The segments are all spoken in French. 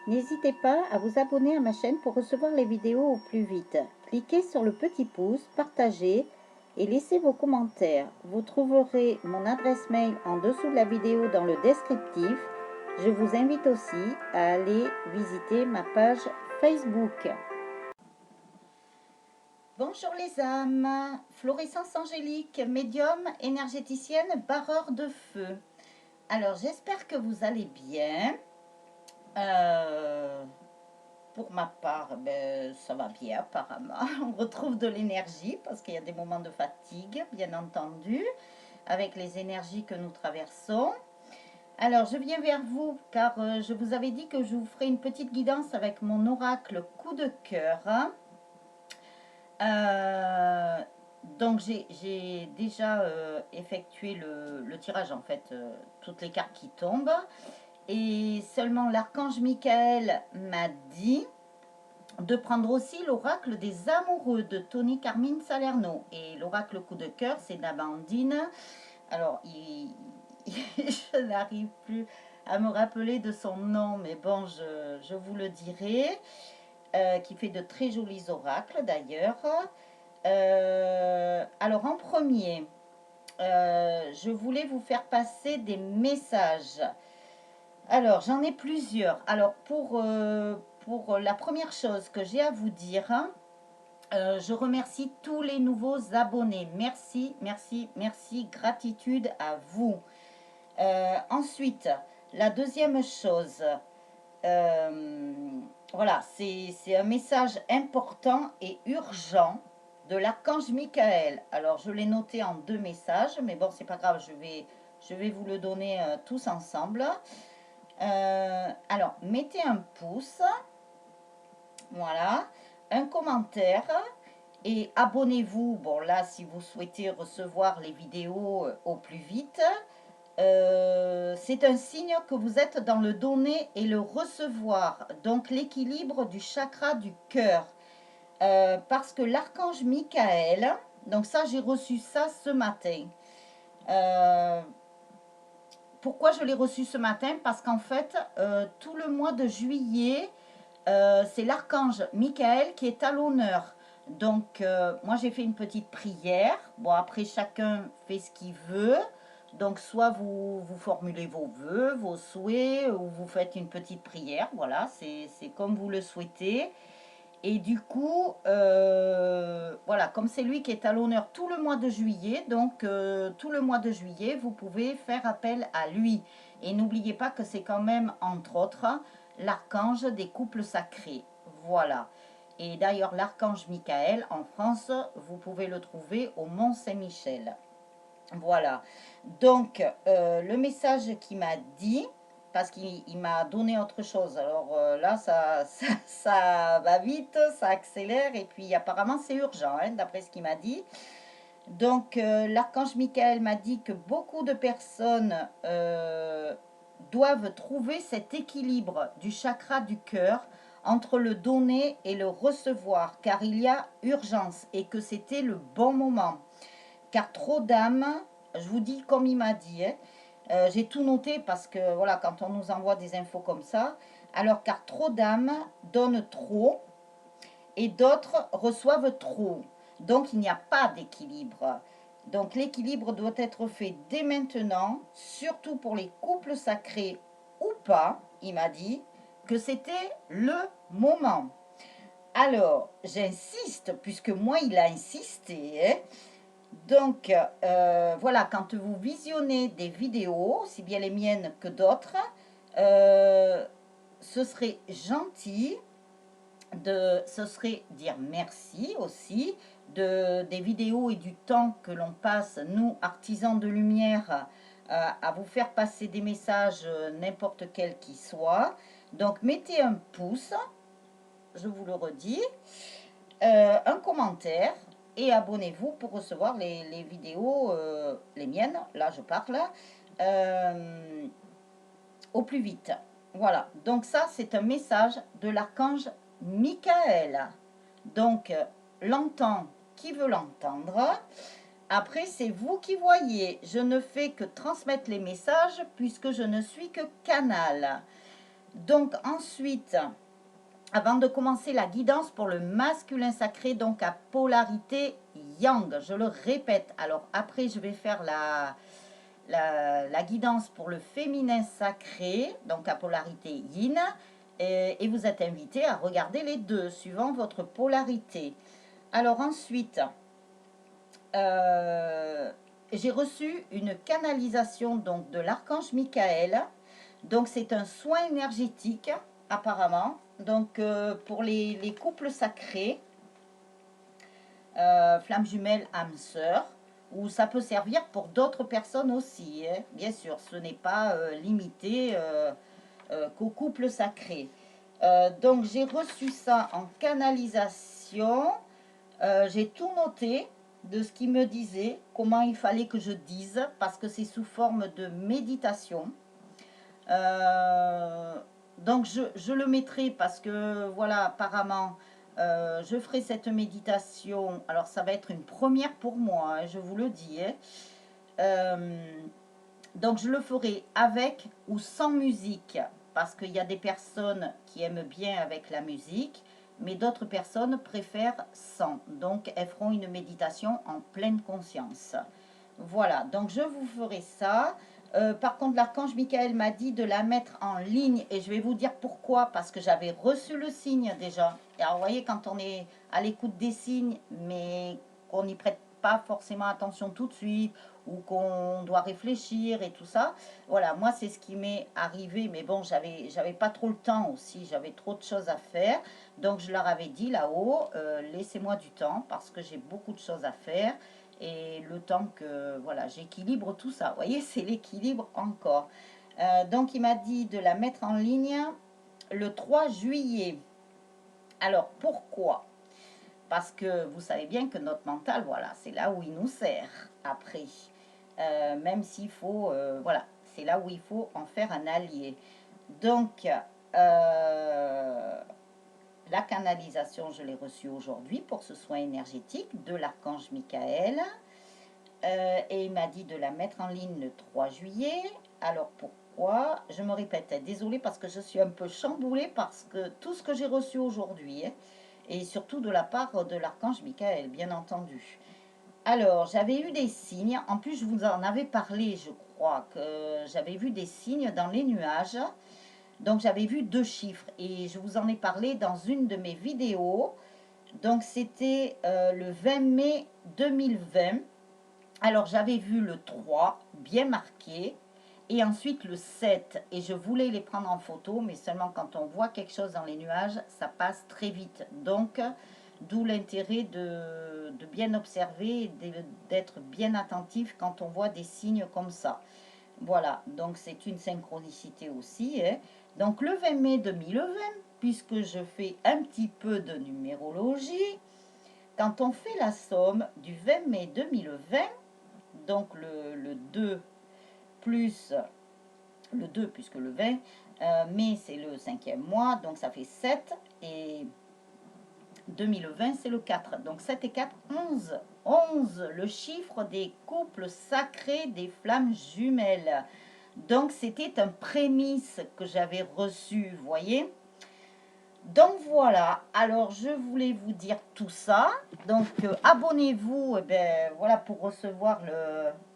N'hésitez pas à vous abonner à ma chaîne pour recevoir les vidéos au plus vite. Cliquez sur le petit pouce, partagez et laissez vos commentaires. Vous trouverez mon adresse mail en dessous de la vidéo dans le descriptif. Je vous invite aussi à aller visiter ma page Facebook. Bonjour les âmes, Florescence Angélique, médium, énergéticienne, barreur de feu. Alors j'espère que vous allez bien. Pour ma part, ça va bien apparemment. On retrouve de l'énergie parce qu'il y a des moments de fatigue, bien entendu, avec les énergies que nous traversons. Alors, je viens vers vous car je vous avais dit que je vous ferai une petite guidance avec mon oracle coup de cœur. Donc, j'ai déjà effectué le tirage, en fait, toutes les cartes qui tombent. Et seulement l'archange Michael m'a dit de prendre aussi l'oracle des amoureux de Tony Carmine Salerno. Et l'oracle coup de cœur, c'est d'Amandine. Alors, je n'arrive plus à me rappeler de son nom, mais bon, je vous le dirai. Qui fait de très jolis oracles d'ailleurs. Alors, en premier, je voulais vous faire passer des messages. Alors, j'en ai plusieurs. Alors, pour la première chose que j'ai à vous dire, je remercie tous les nouveaux abonnés. Merci, merci, merci. Gratitude à vous. Ensuite, la deuxième chose, voilà, c'est un message important et urgent de l'archange Michael. Alors, je l'ai noté en 2 messages, mais bon, c'est pas grave, je vais vous le donner tous ensemble. Alors, mettez un pouce, voilà, un commentaire et abonnez-vous. Bon, là, si vous souhaitez recevoir les vidéos au plus vite, c'est un signe que vous êtes dans le donner et le recevoir, donc l'équilibre du chakra du cœur. Parce que l'archange Michael, donc ça, j'ai reçu ça ce matin. Pourquoi je l'ai reçu ce matin? Parce qu'en fait, tout le mois de juillet, c'est l'archange Michael qui est à l'honneur. Donc, moi, j'ai fait une petite prière. Bon, après, chacun fait ce qu'il veut. Donc, soit vous formulez vos vœux, vos souhaits, ou vous faites une petite prière. Voilà, c'est comme vous le souhaitez. Et du coup, voilà, comme c'est lui qui est à l'honneur tout le mois de juillet, donc tout le mois de juillet, vous pouvez faire appel à lui. Et n'oubliez pas que c'est quand même, entre autres, l'archange des couples sacrés. Voilà. Et d'ailleurs, l'archange Michael, en France, vous pouvez le trouver au Mont Saint-Michel. Voilà. Donc, le message qu'il m'a dit, parce qu'il m'a donné autre chose. Alors là, ça va vite, ça accélère, et puis apparemment c'est urgent, hein, d'après ce qu'il m'a dit. Donc, l'archange Michael m'a dit que beaucoup de personnes doivent trouver cet équilibre du chakra du cœur entre le donner et le recevoir, car il y a urgence et que c'était le bon moment. Car trop d'âmes, je vous dis comme il m'a dit, hein, j'ai tout noté parce que voilà, quand on nous envoie des infos comme ça, alors car trop d'âmes donnent trop et d'autres reçoivent trop. Donc il n'y a pas d'équilibre. Donc l'équilibre doit être fait dès maintenant, surtout pour les couples sacrés ou pas, il m'a dit, que c'était le moment. Alors, j'insiste, puisque moi il a insisté, hein. Donc, voilà, quand vous visionnez des vidéos, aussi bien les miennes que d'autres, ce serait gentil ce serait dire merci aussi des vidéos et du temps que l'on passe, nous, artisans de lumière, à vous faire passer des messages, n'importe quel qui soit. Donc, mettez un pouce, je vous le redis, un commentaire et abonnez-vous pour recevoir les vidéos, les miennes, là je parle, au plus vite. Voilà, donc ça c'est un message de l'archange Michael. Donc, l'entend qui veut l'entendre. Après, c'est vous qui voyez. Je ne fais que transmettre les messages puisque je ne suis que canal. Donc ensuite, avant de commencer la guidance pour le masculin sacré, donc à polarité yang, je le répète. Alors après, je vais faire la guidance pour le féminin sacré, donc à polarité yin. Et vous êtes invité à regarder les deux, suivant votre polarité. Alors ensuite, j'ai reçu une canalisation donc, de l'archange Michael. Donc c'est un soin énergétique apparemment. Donc pour les couples sacrés, flamme jumelle, âme sœur, ou ça peut servir pour d'autres personnes aussi. Hein. Bien sûr, ce n'est pas limité qu'aux couples sacrés. Donc j'ai reçu ça en canalisation. J'ai tout noté de ce qu'il me disait, comment il fallait que je dise, parce que c'est sous forme de méditation. Donc je le mettrai parce que voilà, apparemment, je ferai cette méditation. Alors ça va être une première pour moi, hein, je vous le dis. Hein. Donc je le ferai avec ou sans musique, parce qu'il y a des personnes qui aiment bien avec la musique, mais d'autres personnes préfèrent sans. Donc elles feront une méditation en pleine conscience. Voilà, donc je vous ferai ça. Par contre, l'archange Michael m'a dit de la mettre en ligne et je vais vous dire pourquoi, parce que j'avais reçu le signe déjà. Et alors, vous voyez, quand on est à l'écoute des signes, mais qu'on n'y prête pas forcément attention tout de suite ou qu'on doit réfléchir et tout ça, voilà, moi c'est ce qui m'est arrivé, mais bon, j'avais pas trop le temps aussi, j'avais trop de choses à faire. Donc je leur avais dit là-haut, laissez-moi du temps parce que j'ai beaucoup de choses à faire et le temps que voilà, j'équilibre tout ça. Vous voyez, c'est l'équilibre encore. Donc il m'a dit de la mettre en ligne le 3 juillet. Alors pourquoi? Parce que vous savez bien que notre mental, voilà, c'est là où il nous sert après. Même s'il faut, voilà, c'est là où il faut en faire un allié. Donc, la canalisation, je l'ai reçue aujourd'hui pour ce soin énergétique de l'archange Michael. Et il m'a dit de la mettre en ligne le 3 juillet. Alors pourquoi? Je me répète, désolée parce que je suis un peu chamboulée parce que tout ce que j'ai reçu aujourd'hui, et surtout de la part de l'archange Michael, bien entendu. Alors, j'avais eu des signes, en plus je vous en avais parlé, je crois, que j'avais vu des signes dans les nuages. Donc j'avais vu 2 chiffres et je vous en ai parlé dans une de mes vidéos. Donc c'était le 20 mai 2020. Alors j'avais vu le 3 bien marqué et ensuite le 7 et je voulais les prendre en photo mais seulement quand on voit quelque chose dans les nuages ça passe très vite. Donc d'où l'intérêt de bien observer, d'être bien attentif quand on voit des signes comme ça. Voilà, donc c'est une synchronicité aussi. Hein. Donc le 20 mai 2020, puisque je fais un petit peu de numérologie, quand on fait la somme du 20 mai 2020, donc le 2 plus le 2 puisque le 20, mai c'est le 5e mois, donc ça fait 7 et 2020 c'est le 4. Donc 7 et 4, 11. 11, le chiffre des couples sacrés des flammes jumelles. Donc c'était un prémisse que j'avais reçu, vous voyez. Donc voilà, alors je voulais vous dire tout ça. Donc abonnez-vous voilà, pour recevoir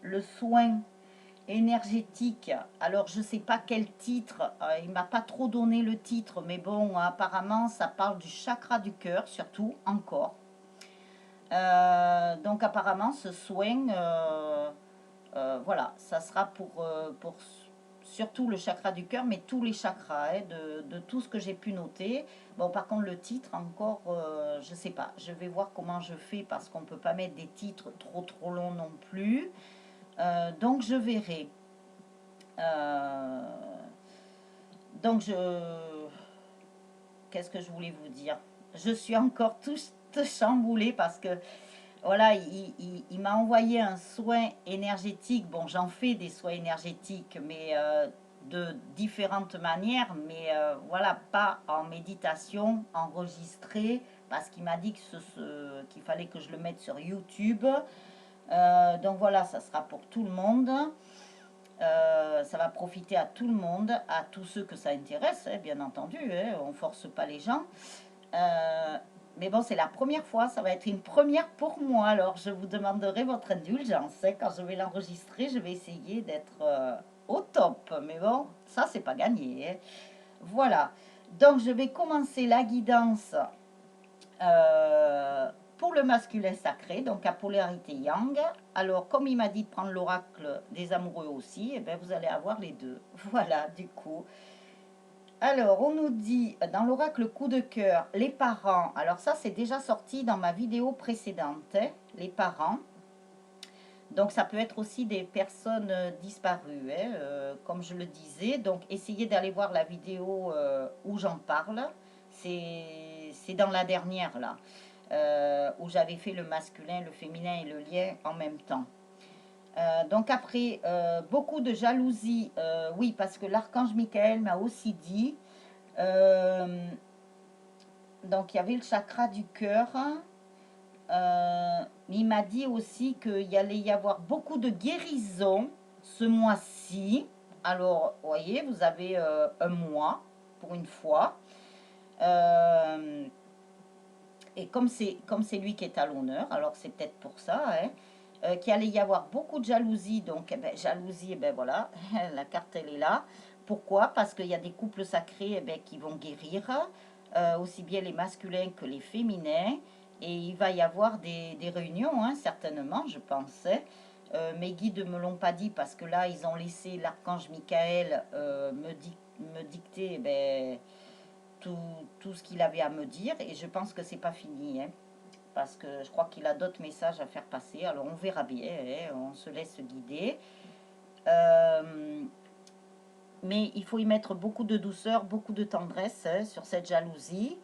le soin énergétique. Alors je ne sais pas quel titre, il ne m'a pas trop donné le titre, mais bon, apparemment ça parle du chakra du cœur, surtout, encore. Donc apparemment ce soin, voilà, ça sera pour surtout le chakra du cœur, mais tous les chakras, hein, de tout ce que j'ai pu noter. Bon, par contre, le titre, encore, je ne sais pas. Je vais voir comment je fais, parce qu'on ne peut pas mettre des titres trop longs non plus. Donc, je verrai. Donc, qu'est-ce que je voulais vous dire? Je suis encore tout chamboulée, parce que voilà, il m'a envoyé un soin énergétique. Bon, j'en fais des soins énergétiques, mais de différentes manières. Mais voilà, pas en méditation, enregistré, parce qu'il m'a dit qu'il fallait que je le mette sur YouTube. Donc voilà, ça sera pour tout le monde. Ça va profiter à tout le monde, à tous ceux que ça intéresse, hein, bien entendu, hein, on ne force pas les gens. Mais bon, c'est la première fois, ça va être une première pour moi, alors je vous demanderai votre indulgence. Hein, quand je vais l'enregistrer, je vais essayer d'être au top. Mais bon, ça, c'est pas gagné. Hein. Voilà, donc je vais commencer la guidance euh, pour le masculin sacré, donc à polarité yang. Alors, comme il m'a dit de prendre l'oracle des amoureux aussi, eh bien, vous allez avoir les deux. Voilà, du coup. Alors, on nous dit dans l'oracle coup de cœur, les parents. Alors ça, c'est déjà sorti dans ma vidéo précédente, hein, les parents. Donc, ça peut être aussi des personnes disparues, hein, comme je le disais. Donc, essayez d'aller voir la vidéo où j'en parle. C'est dans la dernière, là, où j'avais fait le masculin, le féminin et le lien en même temps. Donc après, beaucoup de jalousie, oui, parce que l'archange Michael m'a aussi dit, donc il y avait le chakra du cœur, mais il m'a dit aussi qu'il y allait y avoir beaucoup de guérison ce mois-ci. Alors, vous voyez, vous avez un mois pour une fois. Et comme c'est lui qui est à l'honneur, alors c'est peut-être pour ça, hein, qu'il allait y avoir beaucoup de jalousie. Donc, eh ben, jalousie, eh ben voilà, la carte elle est là. Pourquoi? Parce qu'il y a des couples sacrés eh ben, qui vont guérir, aussi bien les masculins que les féminins. Et il va y avoir des réunions, hein, certainement, je pensais. Mes guides ne me l'ont pas dit parce que là, ils ont laissé l'archange Michael me dicter eh ben, tout ce qu'il avait à me dire. Et je pense que c'est pas fini, hein, parce que je crois qu'il a d'autres messages à faire passer. Alors on verra bien, hein, on se laisse guider. Mais il faut y mettre beaucoup de douceur, beaucoup de tendresse, hein, sur cette jalousie.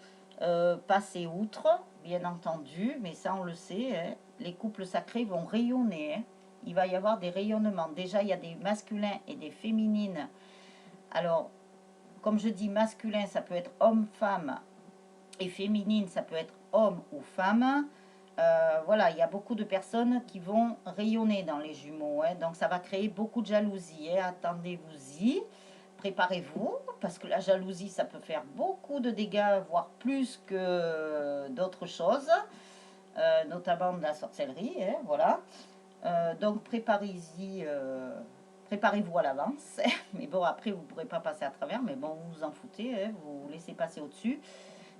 Passer outre, bien entendu, mais ça on le sait, hein, les couples sacrés vont rayonner. Hein. Il va y avoir des rayonnements. Déjà, il y a des masculins et des féminines. Alors, comme je dis, masculin, ça peut être homme-femme, et féminine, ça peut être homme ou femme. Voilà, il y a beaucoup de personnes qui vont rayonner dans les jumeaux. Hein, donc ça va créer beaucoup de jalousie. Hein, attendez-vous-y, préparez-vous, parce que la jalousie, ça peut faire beaucoup de dégâts, voire plus que d'autres choses, notamment de la sorcellerie. Hein, voilà. Donc préparez-y. Préparez-vous à l'avance, mais bon, après, vous ne pourrez pas passer à travers, mais bon, vous vous en foutez, hein, vous laissez passer au-dessus,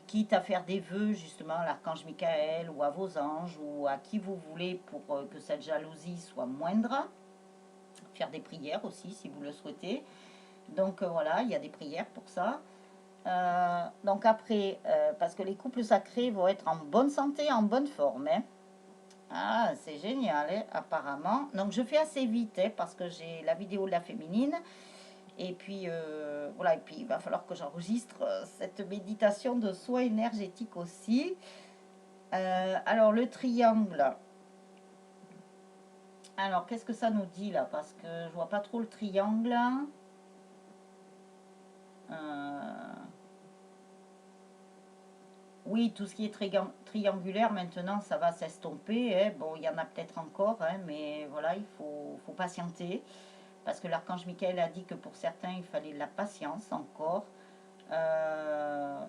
quitte à faire des vœux justement à l'archange Michael ou à vos anges ou à qui vous voulez pour que cette jalousie soit moindre. Faire des prières aussi si vous le souhaitez. Donc voilà, il y a des prières pour ça. Donc après, parce que les couples sacrés vont être en bonne santé, en bonne forme. Hein. Ah, c'est génial, hein, apparemment. Donc je fais assez vite hein, parce que j'ai la vidéo de la féminine. Et puis, voilà, et puis il va falloir que j'enregistre cette méditation de soins énergétiques aussi. Alors, le triangle. Alors, qu'est-ce que ça nous dit là? Parce que je vois pas trop le triangle. Oui, tout ce qui est triangulaire, maintenant, ça va s'estomper. Hein. Bon, il y en a peut-être encore, hein, mais voilà, il faut patienter. Parce que l'archange Michael a dit que pour certains, il fallait de la patience encore.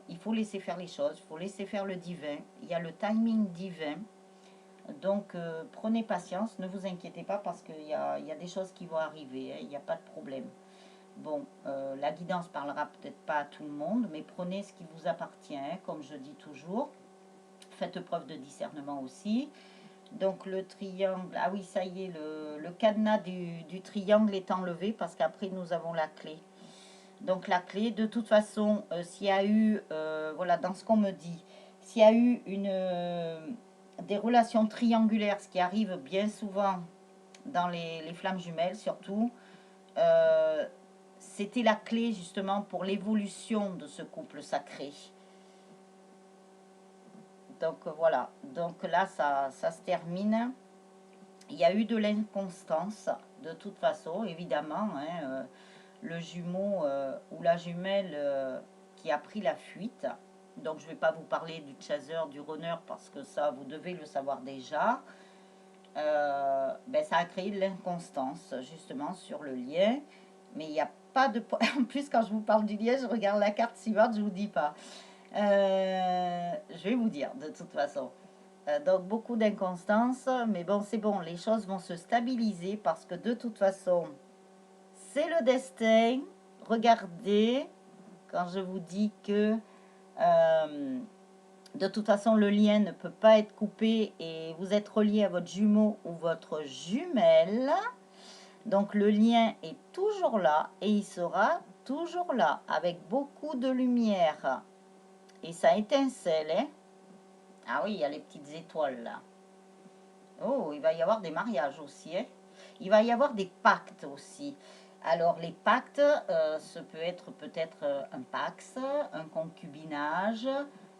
Il faut laisser faire les choses, il faut laisser faire le divin. Il y a le timing divin. Donc, prenez patience, ne vous inquiétez pas parce qu'il y a des choses qui vont arriver, hein, il n'y a pas de problème. Bon, la guidance parlera peut-être pas à tout le monde, mais prenez ce qui vous appartient, hein, comme je dis toujours. Faites preuve de discernement aussi. Donc, le triangle, ah oui, ça y est, le cadenas du triangle est enlevé parce qu'après, nous avons la clé. Donc la clé, de toute façon, s'il y a eu, voilà, dans ce qu'on me dit, s'il y a eu des relations triangulaires, ce qui arrive bien souvent dans les flammes jumelles surtout, c'était la clé justement pour l'évolution de ce couple sacré. Donc voilà, donc là ça se termine. Il y a eu de l'inconstance, de toute façon, évidemment, hein, le jumeau ou la jumelle qui a pris la fuite. Donc je ne vais pas vous parler du chaser, du runner, parce que ça, vous devez le savoir déjà. ben, ça a créé de l'inconstance justement sur le lien. Mais il n'y a pas de... En plus, quand je vous parle du lien, je regarde la carte suivante, je ne vous dis pas. Je vais vous dire de toute façon. Donc beaucoup d'inconstance, mais bon, c'est bon, les choses vont se stabiliser parce que de toute façon, c'est le destin. Regardez, quand je vous dis que de toute façon, le lien ne peut pas être coupé et vous êtes relié à votre jumeau ou votre jumelle. Donc le lien est toujours là et il sera toujours là avec beaucoup de lumière. Et ça étincelle, hein? Ah oui, il y a les petites étoiles là. Oh, il va y avoir des mariages aussi, hein? Il va y avoir des pactes aussi. Alors les pactes, ça peut être peut-être un pax, un concubinage,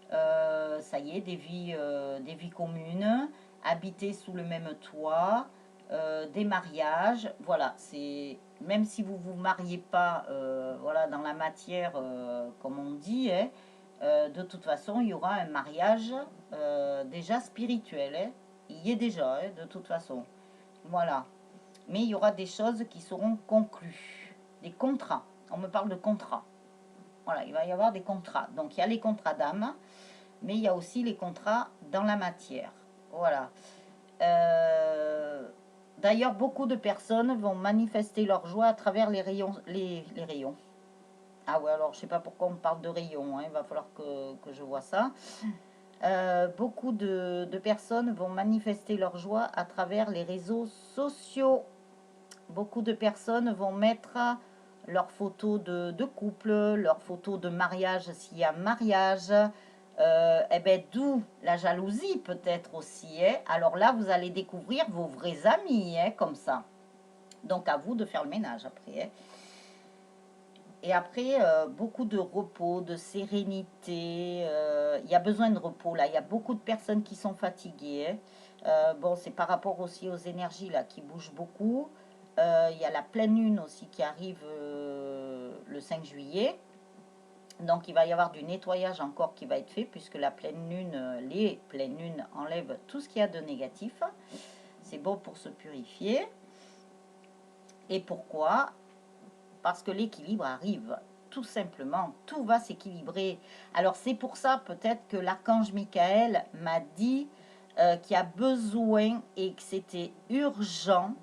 ça y est, des vies communes, habiter sous le même toit, des mariages. Voilà, c'est même si vous vous mariez pas, voilà, dans la matière, comme on dit, hein, de toute façon, il y aura un mariage déjà spirituel. Hein. Il y est déjà, hein, de toute façon. Voilà. Mais il y aura des choses qui seront conclues. Des contrats. On me parle de contrats. Voilà, il va y avoir des contrats. Donc, il y a les contrats d'âme, mais il y a aussi les contrats dans la matière. Voilà. D'ailleurs, beaucoup de personnes vont manifester leur joie à travers les rayons. Les rayons. Ah ouais, alors je sais pas pourquoi on me parle de rayons. Hein, il va falloir que je vois ça. Beaucoup de personnes vont manifester leur joie à travers les réseaux sociaux. Beaucoup de personnes vont mettre leurs photos de couple, leurs photos de mariage s'il y a mariage. Eh ben, d'où la jalousie peut-être aussi. Hein. Alors là, vous allez découvrir vos vrais amis, hein, comme ça. Donc à vous de faire le ménage après. Hein. Et après, beaucoup de repos, de sérénité. Il y a besoin de repos là. Il y a beaucoup de personnes qui sont fatiguées. Hein. Bon, c'est par rapport aussi aux énergies là qui bougent beaucoup. Il y a la pleine lune aussi qui arrive le 5 juillet. Donc il va y avoir du nettoyage encore qui va être fait puisque la pleine lune, les pleines lunes enlèvent tout ce qu'il y a de négatif. C'est bon pour se purifier. Et pourquoi? Parce que l'équilibre arrive. Tout simplement, tout va s'équilibrer. Alors c'est pour ça peut-être que l'archange Michael m'a dit qu'il y a besoin et que c'était urgent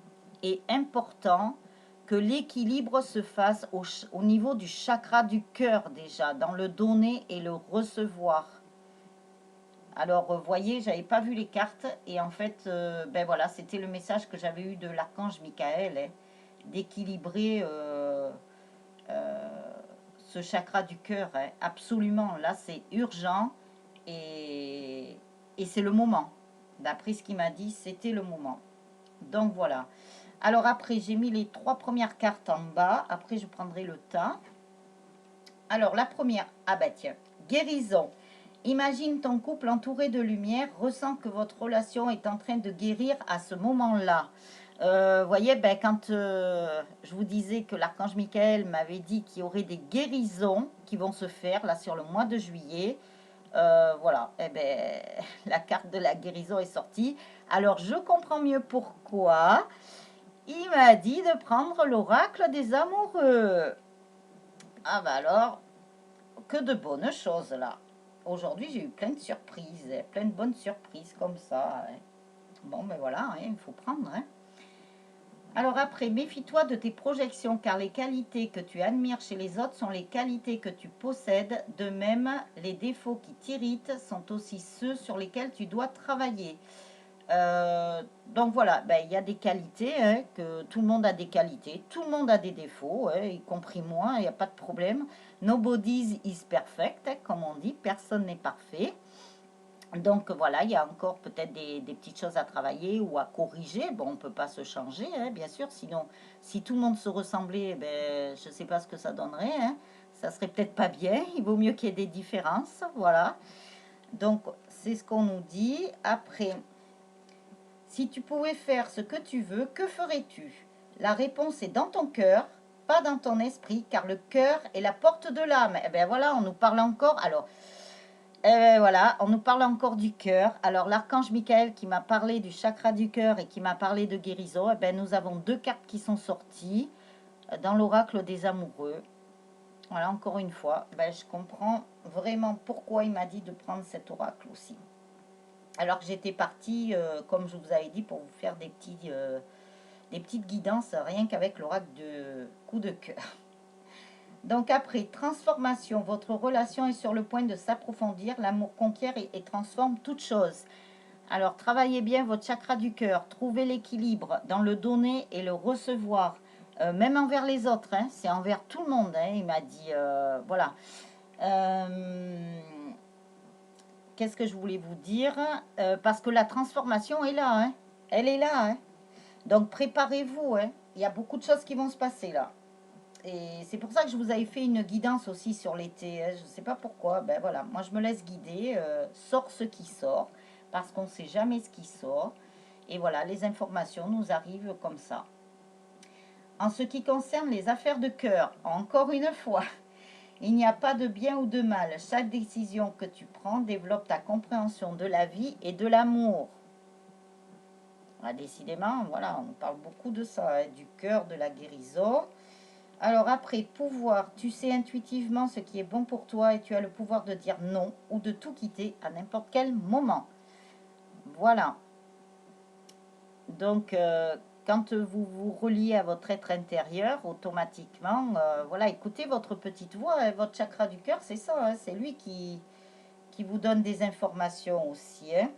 et important que l'équilibre se fasse au niveau du chakra du cœur déjà, dans le donner et le recevoir. Alors, vous voyez, j'avais pas vu les cartes et en fait, ben voilà, c'était le message que j'avais eu de l'archange Michael, hein, d'équilibrer ce chakra du cœur. Hein, absolument, là, c'est urgent et, et c'est le moment. D'après ce qu'il m'a dit, c'était le moment. Donc voilà. Alors après, j'ai mis les 3 premières cartes en bas. Après, je prendrai le tas. Alors la première, ah bah tiens, guérison. Imagine ton couple entouré de lumière, ressens que votre relation est en train de guérir à ce moment-là. Voyez, ben, quand je vous disais que l'archange Michael m'avait dit qu'il y aurait des guérisons qui vont se faire là sur le mois de juillet, voilà, eh ben, la carte de la guérison est sortie. Alors je comprends mieux pourquoi il m'a dit de prendre l'oracle des amoureux. Ah bah alors, que de bonnes choses là. Aujourd'hui, j'ai eu plein de surprises, plein de bonnes surprises comme ça. Hein. Bon, ben voilà, hein, il faut prendre. Hein. Alors après, méfie-toi de tes projections, car les qualités que tu admires chez les autres sont les qualités que tu possèdes. De même, les défauts qui t'irritent sont aussi ceux sur lesquels tu dois travailler. Donc voilà, ben, il y a des qualités, hein, que tout le monde a des qualités, tout le monde a des défauts, hein, y compris moi, il n'y a pas de problème. Nobody is perfect, hein, comme on dit, personne n'est parfait. Donc voilà, il y a encore peut-être des petites choses à travailler ou à corriger. Bon, on ne peut pas se changer, hein, bien sûr, sinon si tout le monde se ressemblait, ben, je ne sais pas ce que ça donnerait. Hein. Ça serait peut-être pas bien, il vaut mieux qu'il y ait des différences, voilà. Donc c'est ce qu'on nous dit. Après, si tu pouvais faire ce que tu veux, que ferais-tu? La réponse est dans ton cœur, pas dans ton esprit, car le cœur est la porte de l'âme. Eh bien voilà, on nous parle encore. Alors, Voilà, on nous parle encore du cœur. Alors, l'archange Michael qui m'a parlé du chakra du cœur et qui m'a parlé de guérison, eh ben, nous avons deux cartes qui sont sorties dans l'oracle des amoureux. Voilà, encore une fois, ben, je comprends vraiment pourquoi il m'a dit de prendre cet oracle aussi. Alors que j'étais partie, comme je vous avais dit, pour vous faire des petites guidances, rien qu'avec l'oracle de coup de cœur. Donc après, transformation, votre relation est sur le point de s'approfondir, l'amour conquiert et transforme toute chose. Alors travaillez bien votre chakra du cœur, trouvez l'équilibre dans le donner et le recevoir, même envers les autres, hein, c'est envers tout le monde, hein, il m'a dit, voilà. Qu'est-ce que je voulais vous dire? Parce que la transformation est là, hein, elle est là, hein. Donc préparez-vous, hein, il y a beaucoup de choses qui vont se passer là. Et c'est pour ça que je vous avais fait une guidance aussi sur l'été. Je ne sais pas pourquoi. Ben voilà, moi je me laisse guider. Sort ce qui sort. Parce qu'on ne sait jamais ce qui sort. Et voilà, les informations nous arrivent comme ça. En ce qui concerne les affaires de cœur, encore une fois, il n'y a pas de bien ou de mal. Chaque décision que tu prends développe ta compréhension de la vie et de l'amour. Décidément, voilà, on parle beaucoup de ça, hein, du cœur, de la guérison. Alors après, pouvoir, tu sais intuitivement ce qui est bon pour toi et tu as le pouvoir de dire non ou de tout quitter à n'importe quel moment. Voilà. Donc, quand vous vous reliez à votre être intérieur, automatiquement, voilà, écoutez votre petite voix, hein, votre chakra du cœur, c'est ça, hein, c'est lui qui vous donne des informations aussi, hein.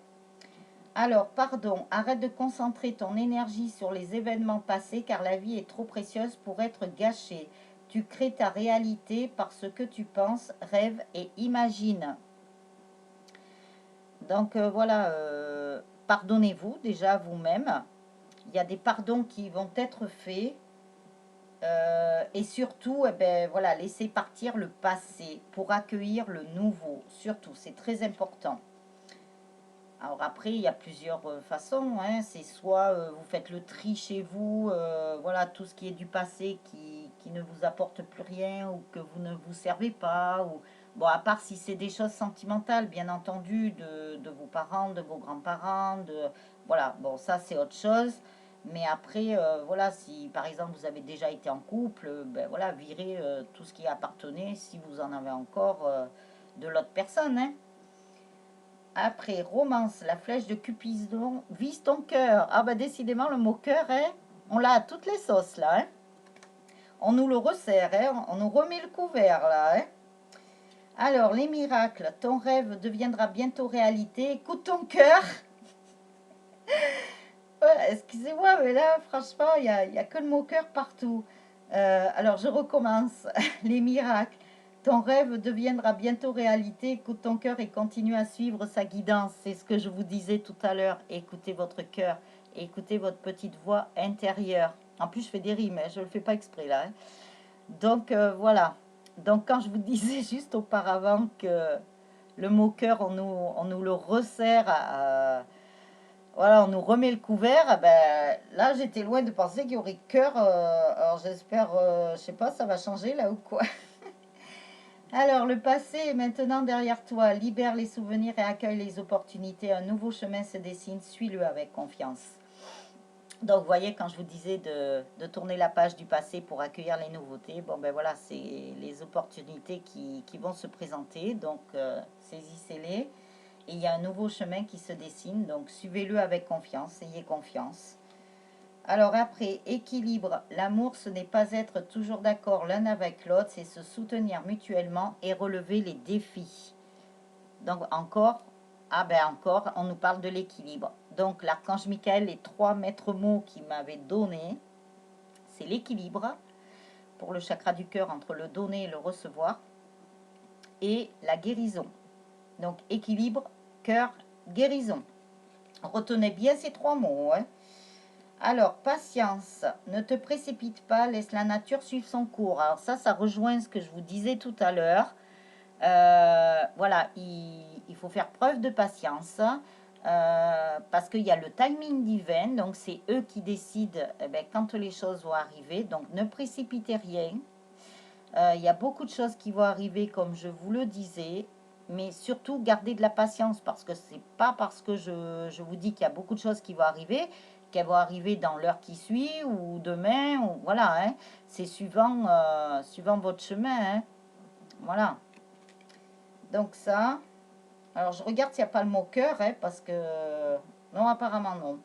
Alors, pardon, arrête de concentrer ton énergie sur les événements passés car la vie est trop précieuse pour être gâchée. Tu crées ta réalité par ce que tu penses, rêves et imagines. Donc voilà, pardonnez-vous déjà vous-même. Il y a des pardons qui vont être faits. Et surtout, eh ben, voilà, laissez partir le passé pour accueillir le nouveau. Surtout, c'est très important. Alors après, il y a plusieurs façons, hein. C'est soit vous faites le tri chez vous, voilà, tout ce qui est du passé qui ne vous apporte plus rien ou que vous ne vous servez pas. Ou... Bon, à part si c'est des choses sentimentales, bien entendu, de vos parents, de vos grands-parents, de... Voilà, bon, ça c'est autre chose. Mais après, voilà, si par exemple vous avez déjà été en couple, ben voilà, virez tout ce qui appartenait, si vous en avez encore, de l'autre personne, hein. Après, romance, la flèche de Cupidon vise ton cœur. Ah bah décidément, le mot cœur, hein, on l'a à toutes les sauces là. Hein. On nous le resserre, hein, on nous remet le couvert là. Hein. Alors, les miracles, ton rêve deviendra bientôt réalité. Écoute ton cœur. Ouais, excusez-moi, mais là, franchement, il y a que le mot cœur partout. Alors, je recommence. Les miracles. Ton rêve deviendra bientôt réalité. Écoute ton cœur et continue à suivre sa guidance. C'est ce que je vous disais tout à l'heure. Écoutez votre cœur. Écoutez votre petite voix intérieure. En plus, je fais des rimes. Hein, je ne le fais pas exprès là. Hein. Donc, voilà. Donc, quand je vous disais juste auparavant que le mot cœur, on nous le resserre voilà, on nous remet le couvert. Ben, là, j'étais loin de penser qu'il y aurait cœur. Alors, j'espère, je sais pas, ça va changer là ou quoi. Alors, le passé est maintenant derrière toi. Libère les souvenirs et accueille les opportunités. Un nouveau chemin se dessine. Suis-le avec confiance. Donc, vous voyez, quand je vous disais de tourner la page du passé pour accueillir les nouveautés, bon, ben voilà, c'est les opportunités qui vont se présenter. Donc, saisissez-les. Et il y a un nouveau chemin qui se dessine. Donc, suivez-le avec confiance. Ayez confiance. Alors après, équilibre. L'amour, ce n'est pas être toujours d'accord l'un avec l'autre, c'est se soutenir mutuellement et relever les défis. Donc encore, ah ben encore, on nous parle de l'équilibre. Donc l'archange Michael, les 3 maîtres mots qu'il m'avait donnés, c'est l'équilibre pour le chakra du cœur entre le donner et le recevoir et la guérison. Donc équilibre, cœur, guérison. Retenez bien ces 3 mots, hein. Alors, patience, ne te précipite pas, laisse la nature suivre son cours. Alors ça rejoint ce que je vous disais tout à l'heure. Voilà, il faut faire preuve de patience parce qu'il y a le timing divin, donc c'est eux qui décident quand les choses vont arriver. Donc ne précipitez rien. Il y a beaucoup de choses qui vont arriver, comme je vous le disais. mais surtout gardez de la patience parce que c'est pas parce que je vous dis qu'il y a beaucoup de choses qui vont arriver qu'elles vont arriver dans l'heure qui suit ou demain, ou voilà, hein. C'est suivant, suivant votre chemin, hein. Voilà. Donc ça, alors je regarde s'il n'y a pas le mot cœur, hein, parce que non, apparemment non.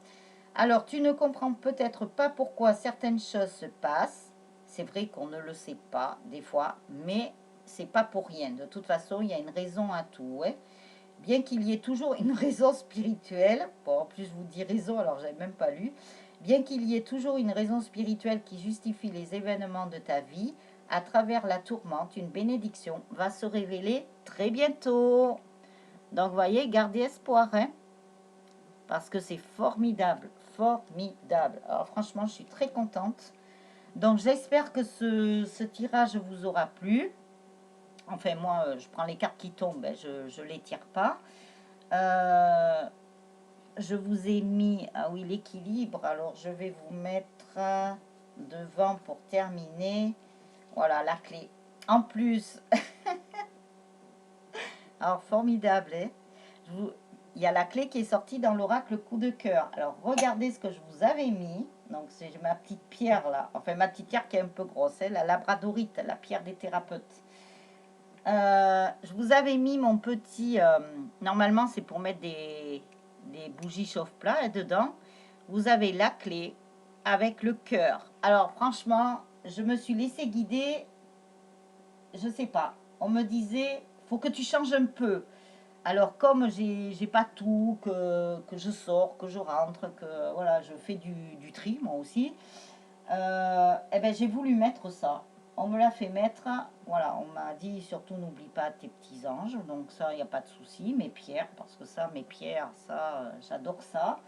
Alors, tu ne comprends peut-être pas pourquoi certaines choses se passent. C'est vrai qu'on ne le sait pas des fois, mais c'est pas pour rien. De toute façon, il y a une raison à tout, hein. Bien qu'il y ait toujours une raison spirituelle, bon, en plus je vous dis raison, alors j'avais même pas lu. Bien qu'il y ait toujours une raison spirituelle qui justifie les événements de ta vie, à travers la tourmente, une bénédiction va se révéler très bientôt. Donc, voyez, gardez espoir, hein, parce que c'est formidable, formidable. Alors, franchement, je suis très contente. Donc, j'espère que ce tirage vous aura plu. Enfin, moi, je prends les cartes qui tombent, ben, je ne les tire pas. Je vous ai mis, ah oui, l'équilibre. Alors, je vais vous mettre devant pour terminer. Voilà, la clé. En plus, alors, formidable, hein. Il y a la clé qui est sortie dans l'oracle coup de cœur. Alors, regardez ce que je vous avais mis. Donc, c'est ma petite pierre, là. Enfin, ma petite pierre qui est un peu grosse, hein, la labradorite, la pierre des thérapeutes. Je vous avais mis mon petit... normalement, c'est pour mettre des bougies chauffe-plat, hein, dedans. Vous avez la clé avec le cœur. Alors, franchement, je me suis laissée guider. Je sais pas. On me disait, faut que tu changes un peu. Alors, comme j'ai pas tout, que je sors, que je rentre, que voilà, je fais du tri, moi aussi, eh ben, j'ai voulu mettre ça. On me l'a fait mettre, voilà, on m'a dit surtout n'oublie pas tes petits anges, donc ça, il n'y a pas de souci. Mes pierres, parce que ça, mes pierres, ça, j'adore ça.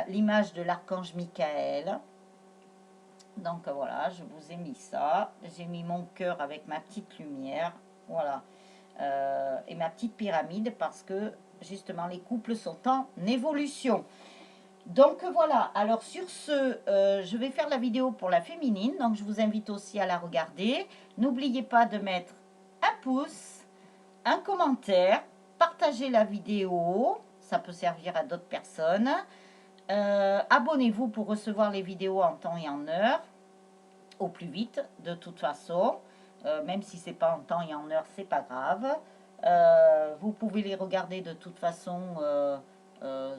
L'image de l'archange Michael. Donc voilà, je vous ai mis ça. J'ai mis mon cœur avec ma petite lumière. Voilà. Et ma petite pyramide parce que justement les couples sont en évolution. Donc voilà, alors sur ce, je vais faire la vidéo pour la féminine, donc je vous invite aussi à la regarder. N'oubliez pas de mettre un pouce, un commentaire, partagez la vidéo, ça peut servir à d'autres personnes. Abonnez-vous pour recevoir les vidéos en temps et en heure, au plus vite de toute façon. Même si c'est pas en temps et en heure, c'est pas grave. Vous pouvez les regarder de toute façon,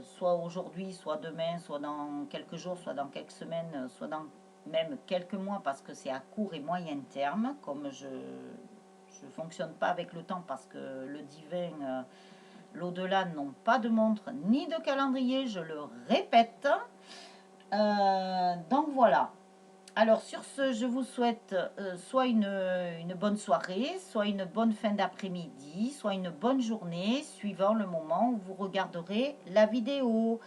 soit aujourd'hui, soit demain, soit dans quelques jours, soit dans quelques semaines, soit dans même quelques mois, parce que c'est à court et moyen terme, comme je ne fonctionne pas avec le temps, parce que le divin, l'au-delà n'ont pas de montre ni de calendrier, je le répète. Donc voilà. Alors sur ce, je vous souhaite soit une bonne soirée, soit une bonne fin d'après-midi, soit une bonne journée, suivant le moment où vous regarderez la vidéo.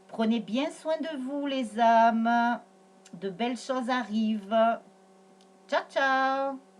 Prenez bien soin de vous les âmes, de belles choses arrivent. Ciao ciao!